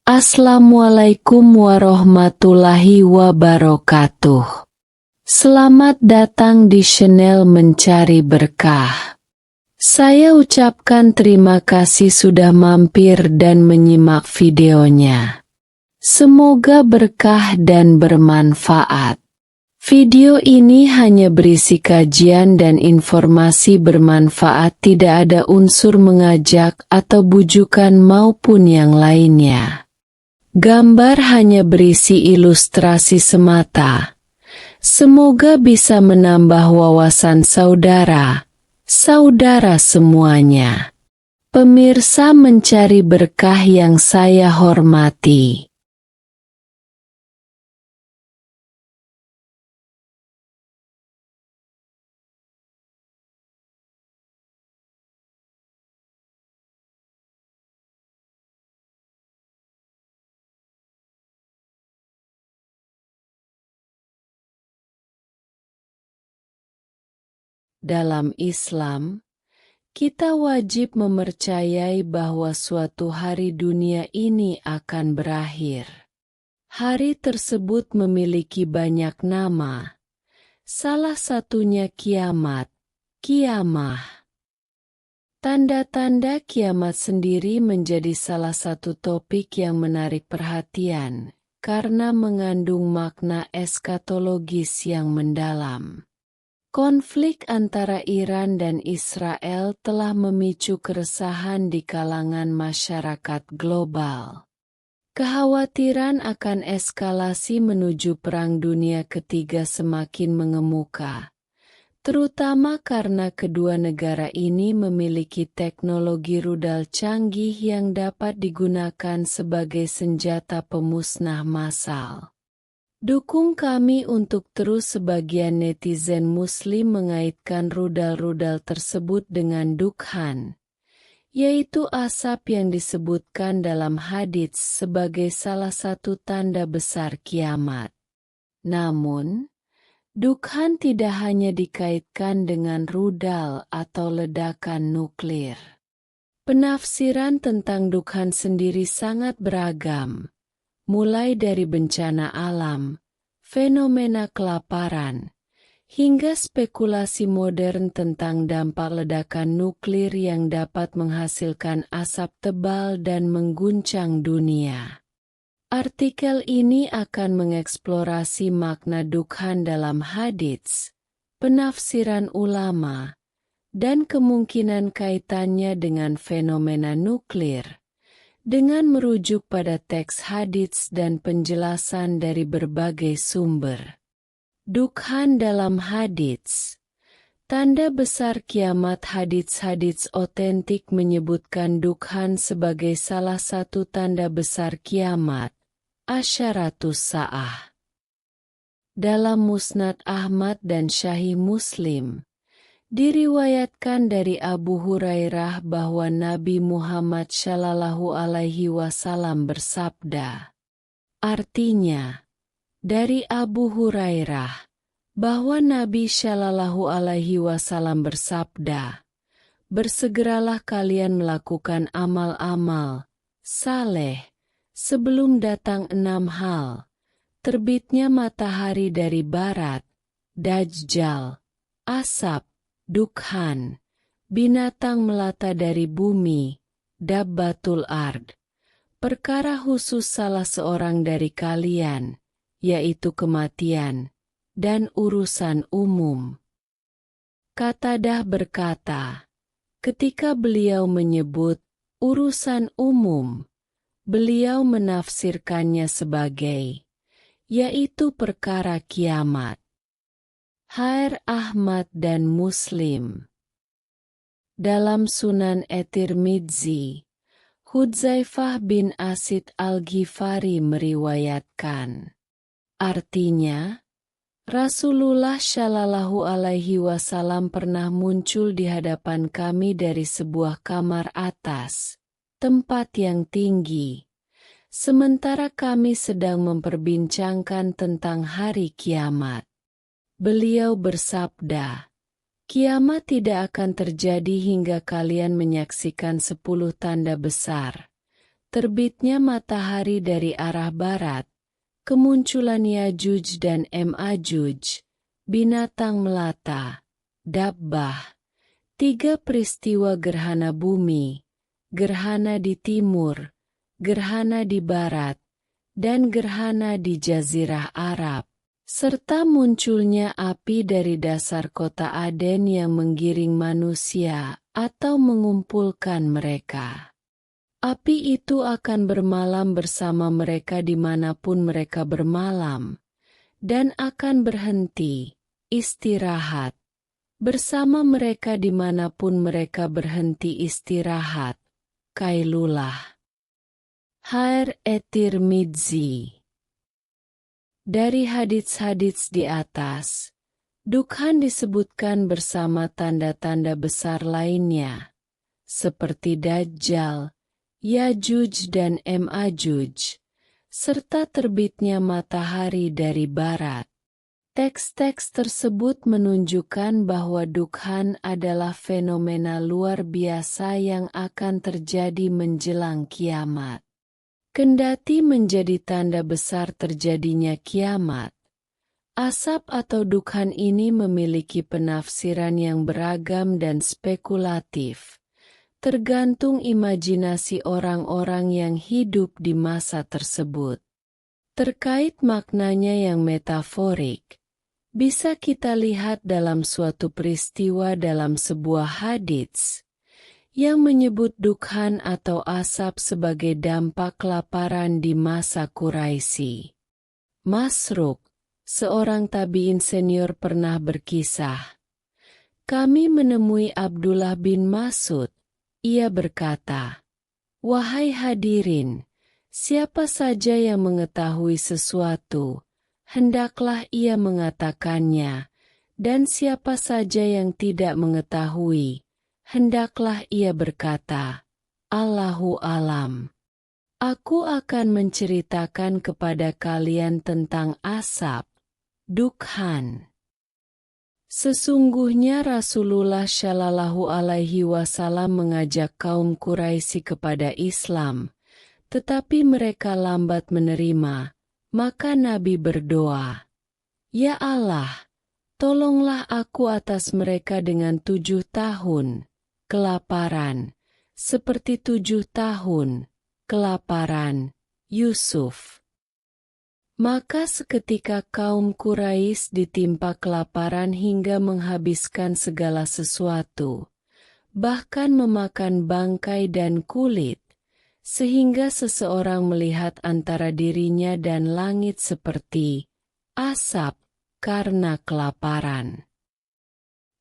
Assalamualaikum warahmatullahi wabarakatuh. Selamat datang di channel Mencari Berkah. Saya ucapkan terima kasih sudah mampir dan menyimak videonya. Semoga berkah dan bermanfaat. Video ini hanya berisi kajian dan informasi bermanfaat, tidak ada unsur mengajak atau bujukan maupun yang lainnya. Gambar hanya berisi ilustrasi semata. Semoga bisa menambah wawasan saudara semuanya. Pemirsa Mencari Berkah yang saya hormati. Dalam Islam, kita wajib mempercayai bahwa suatu hari dunia ini akan berakhir. Hari tersebut memiliki banyak nama. Salah satunya kiamat, kiamah. Tanda-tanda kiamat sendiri menjadi salah satu topik yang menarik perhatian, karena mengandung makna eskatologis yang mendalam. Konflik antara Iran dan Israel telah memicu keresahan di kalangan masyarakat global. Kekhawatiran akan eskalasi menuju Perang Dunia Ketiga semakin mengemuka, terutama karena kedua negara ini memiliki teknologi rudal canggih yang dapat digunakan sebagai senjata pemusnah massal. Dukung kami untuk terus. Sebagian netizen Muslim mengaitkan rudal-rudal tersebut dengan dukhan, yaitu asap yang disebutkan dalam hadits sebagai salah satu tanda besar kiamat. Namun, dukhan tidak hanya dikaitkan dengan rudal atau ledakan nuklir. Penafsiran tentang dukhan sendiri sangat beragam. Mulai dari bencana alam, fenomena kelaparan, hingga spekulasi modern tentang dampak ledakan nuklir yang dapat menghasilkan asap tebal dan mengguncang dunia. Artikel ini akan mengeksplorasi makna dukhan dalam hadits, penafsiran ulama, dan kemungkinan kaitannya dengan fenomena nuklir, dengan merujuk pada teks hadits dan penjelasan dari berbagai sumber. Dukhan dalam hadits. Tanda besar kiamat. Hadits-hadits otentik menyebutkan dukhan sebagai salah satu tanda besar kiamat, asyaratus sa'ah. Dalam Musnad Ahmad dan Sahih Muslim, diriwayatkan dari Abu Hurairah bahwa Nabi Muhammad SAW bersabda. Artinya, dari Abu Hurairah, bahwa Nabi SAW bersabda, bersegeralah kalian melakukan amal-amal saleh sebelum datang 6 hal: terbitnya matahari dari barat, Dajjal, asap, dukhan, binatang melata dari bumi, dabbatul ard. Perkara khusus salah seorang dari kalian, yaitu kematian, dan urusan umum. Qatadah berkata, ketika beliau menyebut urusan umum, beliau menafsirkannya sebagai, yaitu perkara kiamat. Hair Ahmad dan Muslim. Dalam Sunan At-Tirmidzi, Hudzaifah bin Asid Al-Ghifari meriwayatkan. Artinya, Rasulullah SAW pernah muncul di hadapan kami dari sebuah kamar atas, tempat yang tinggi, sementara kami sedang memperbincangkan tentang hari kiamat. Beliau bersabda, kiamat tidak akan terjadi hingga kalian menyaksikan 10 tanda besar, terbitnya matahari dari arah barat, kemunculan Yajuj dan Majuj, binatang melata, dabbah, 3 peristiwa gerhana bumi, gerhana di timur, gerhana di barat, dan gerhana di Jazirah Arab, serta munculnya api dari dasar kota Aden yang menggiring manusia atau mengumpulkan mereka. Api itu akan bermalam bersama mereka dimanapun mereka bermalam, dan akan berhenti, istirahat, bersama mereka dimanapun mereka berhenti istirahat. Kailulah. Hair Tirmidzi. Dari hadits-hadits di atas, Dukhan disebutkan bersama tanda-tanda besar lainnya, seperti Dajjal, Yajuj dan Majuj, serta terbitnya matahari dari barat. Teks-teks tersebut menunjukkan bahwa Dukhan adalah fenomena luar biasa yang akan terjadi menjelang kiamat. Kendati menjadi tanda besar terjadinya kiamat, asap atau Dukhan ini memiliki penafsiran yang beragam dan spekulatif, tergantung imajinasi orang-orang yang hidup di masa tersebut. Terkait maknanya yang metaforik, bisa kita lihat dalam suatu peristiwa dalam sebuah hadits, yang menyebut Dukhan atau asap sebagai dampak kelaparan di masa Quraisy. Masruq, seorang tabi'in senior pernah berkisah, "Kami menemui Abdullah bin Mas'ud. Ia berkata, 'Wahai hadirin, siapa saja yang mengetahui sesuatu, hendaklah ia mengatakannya, dan siapa saja yang tidak mengetahui, hendaklah ia berkata, Allahu alam.' Aku akan menceritakan kepada kalian tentang asap, Dukhan. Sesungguhnya Rasulullah Shallallahu Alaihi Wasallam mengajak kaum Quraisy kepada Islam, tetapi mereka lambat menerima, maka Nabi berdoa, 'Ya Allah, tolonglah aku atas mereka dengan 7 tahun kelaparan, seperti 7 tahun kelaparan Yusuf.' Maka seketika kaum Quraisy ditimpa kelaparan hingga menghabiskan segala sesuatu, bahkan memakan bangkai dan kulit, sehingga seseorang melihat antara dirinya dan langit seperti asap karena kelaparan.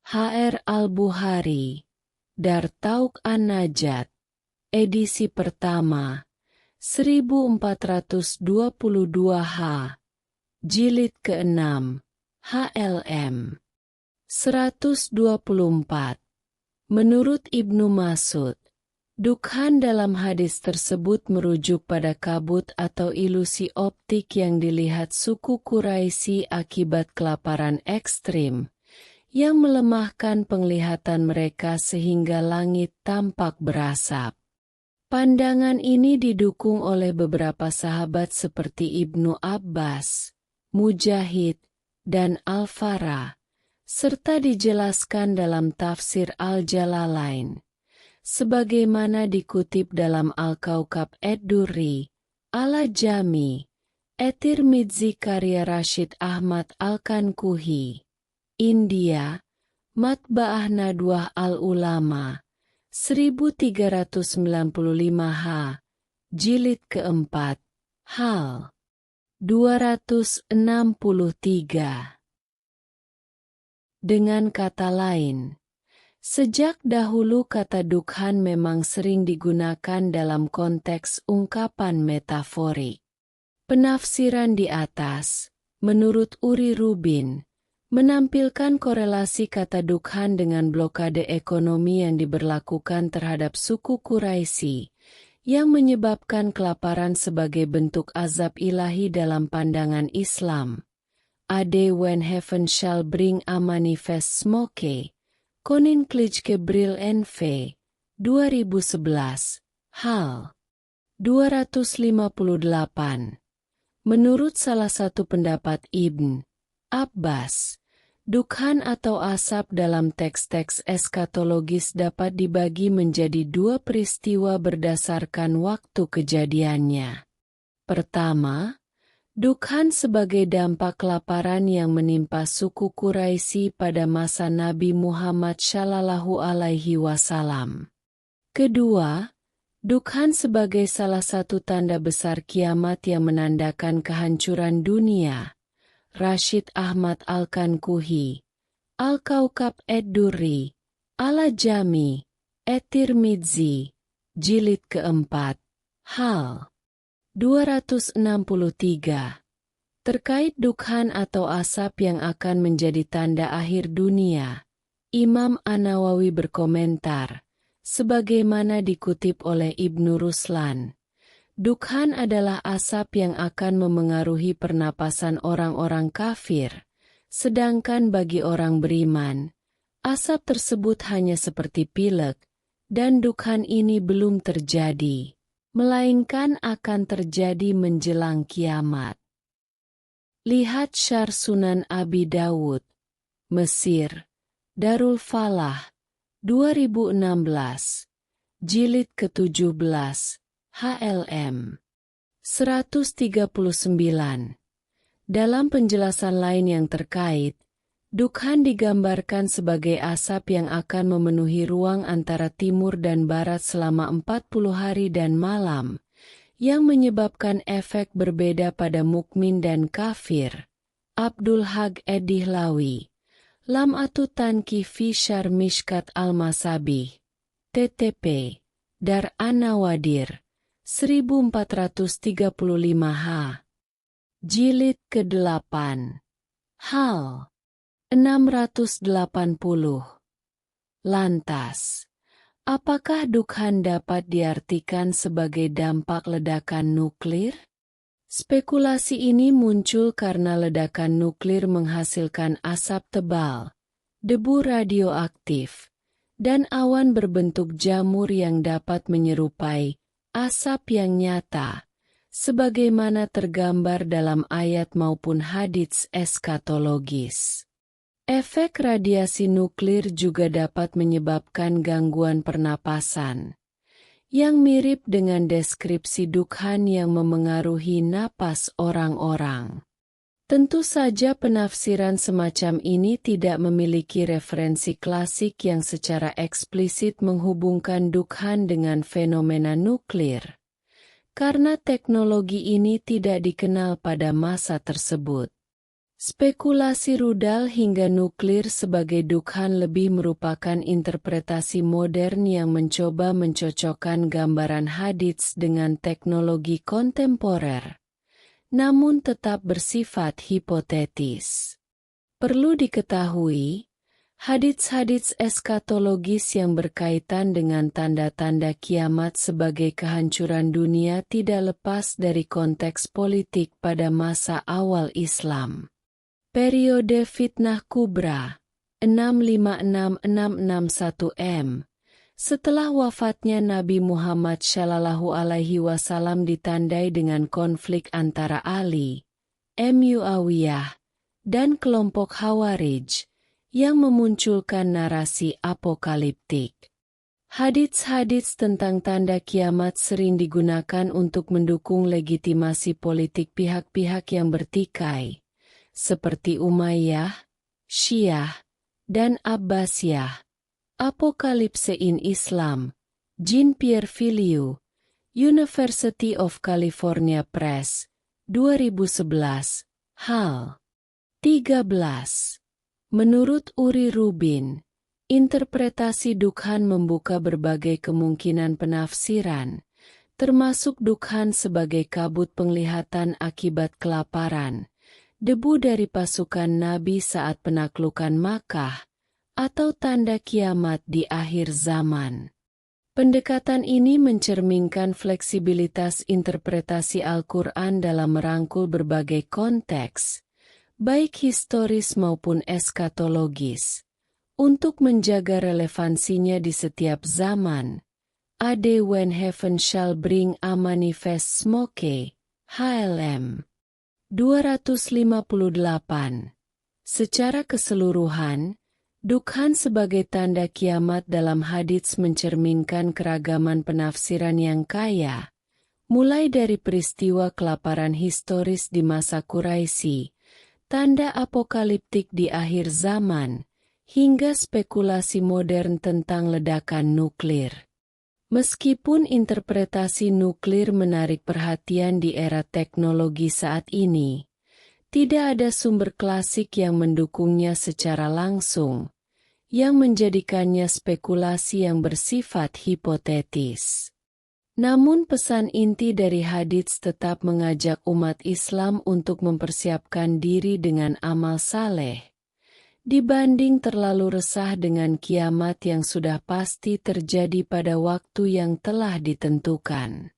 H.R. Al-Bukhari, Dartauk An-Najat, edisi pertama, 1422 H, Jilid ke-6, HLM 124. Menurut Ibnu Mas'ud, Dukhan dalam hadis tersebut merujuk pada kabut atau ilusi optik yang dilihat suku Quraisy akibat kelaparan ekstrim, yang melemahkan penglihatan mereka sehingga langit tampak berasap. Pandangan ini didukung oleh beberapa sahabat seperti Ibnu Abbas, Mujahid, dan Al-Farah, serta dijelaskan dalam tafsir Al-Jalalain, sebagaimana dikutip dalam Al-Kaukab Ad-Durri, Al-Jami, Tirmidzi karya Rashid Ahmad Al-Kankuhi, India, Matba'ah Nadwah Al-Ulama, 1395 H, Jilid ke-4, Hal 263. Dengan kata lain, sejak dahulu kata Dukhan memang sering digunakan dalam konteks ungkapan metaforik. Penafsiran di atas, menurut Uri Rubin, menampilkan korelasi kata Dukhan dengan blokade ekonomi yang diberlakukan terhadap suku Quraisy, yang menyebabkan kelaparan sebagai bentuk azab ilahi dalam pandangan Islam. Ade when heaven shall bring a manifest smoke, Koninklijke Bril NV, 2011, Hal 258. Menurut salah satu pendapat Ibn Abbas, dukhan atau asap dalam teks-teks eskatologis dapat dibagi menjadi dua peristiwa berdasarkan waktu kejadiannya. Pertama, dukhan sebagai dampak kelaparan yang menimpa suku Quraisy pada masa Nabi Muhammad SAW. Kedua, dukhan sebagai salah satu tanda besar kiamat yang menandakan kehancuran dunia. Rashid Ahmad Al-Kankuhi, Al-Kaukab Ed-Durri, Al-Jami, At-Tirmidzi, Jilid keempat, Hal 263. Terkait dukhan atau asap yang akan menjadi tanda akhir dunia, Imam An-Nawawi berkomentar, sebagaimana dikutip oleh Ibnu Ruslan, dukhan adalah asap yang akan memengaruhi pernapasan orang-orang kafir, sedangkan bagi orang beriman, asap tersebut hanya seperti pilek, dan dukhan ini belum terjadi, melainkan akan terjadi menjelang kiamat. Lihat Syarh Sunan Abi Dawud, Mesir, Darul Falah, 2016, Jilid ke-17, HLM 139. Dalam penjelasan lain yang terkait, dukhan digambarkan sebagai asap yang akan memenuhi ruang antara timur dan barat selama 40 hari dan malam, yang menyebabkan efek berbeda pada mukmin dan kafir. Abdul Haq Edihlawi, Lam'atu Tanqih fi Syarh Mishkat Al-Masabih, TTP, Dar An-Nawadir, 1435 Jilid ke-8, Hal 680. Lantas, apakah dukhan dapat diartikan sebagai dampak ledakan nuklir? Spekulasi ini muncul karena ledakan nuklir menghasilkan asap tebal, debu radioaktif, dan awan berbentuk jamur yang dapat menyerupai asap yang nyata, sebagaimana tergambar dalam ayat maupun hadits eskatologis. Efek radiasi nuklir juga dapat menyebabkan gangguan pernapasan, yang mirip dengan deskripsi dukhan yang memengaruhi napas orang-orang. Tentu saja penafsiran semacam ini tidak memiliki referensi klasik yang secara eksplisit menghubungkan dukhan dengan fenomena nuklir, karena teknologi ini tidak dikenal pada masa tersebut. Spekulasi rudal hingga nuklir sebagai dukhan lebih merupakan interpretasi modern yang mencoba mencocokkan gambaran hadits dengan teknologi kontemporer, namun tetap bersifat hipotetis. Perlu diketahui, hadits-hadits eskatologis yang berkaitan dengan tanda-tanda kiamat sebagai kehancuran dunia tidak lepas dari konteks politik pada masa awal Islam. Periode Fitnah Kubra, 656-661 M. Setelah wafatnya Nabi Muhammad SAW ditandai dengan konflik antara Ali, Muawiyah, dan kelompok Khawarij, yang memunculkan narasi apokaliptik. Hadits-hadits tentang tanda kiamat sering digunakan untuk mendukung legitimasi politik pihak-pihak yang bertikai, seperti Umayyah, Syiah, dan Abbasiyah. Apokalipse in Islam, Jean-Pierre Filiu, University of California Press, 2011, Hal 13. Menurut Uri Rubin, interpretasi dukhan membuka berbagai kemungkinan penafsiran, termasuk dukhan sebagai kabut penglihatan akibat kelaparan, debu dari pasukan Nabi saat penaklukan Makkah, atau tanda kiamat di akhir zaman. Pendekatan ini mencerminkan fleksibilitas interpretasi Al-Quran dalam merangkul berbagai konteks, baik historis maupun eskatologis, untuk menjaga relevansinya di setiap zaman, A day when heaven shall bring a manifest smoke. HLM 258. Secara keseluruhan, Dukhan sebagai tanda kiamat dalam hadits mencerminkan keragaman penafsiran yang kaya, mulai dari peristiwa kelaparan historis di masa Quraisy, tanda apokaliptik di akhir zaman, hingga spekulasi modern tentang ledakan nuklir. Meskipun interpretasi nuklir menarik perhatian di era teknologi saat ini, tidak ada sumber klasik yang mendukungnya secara langsung, yang menjadikannya spekulasi yang bersifat hipotetis. Namun pesan inti dari hadits tetap mengajak umat Islam untuk mempersiapkan diri dengan amal saleh, dibanding terlalu resah dengan kiamat yang sudah pasti terjadi pada waktu yang telah ditentukan.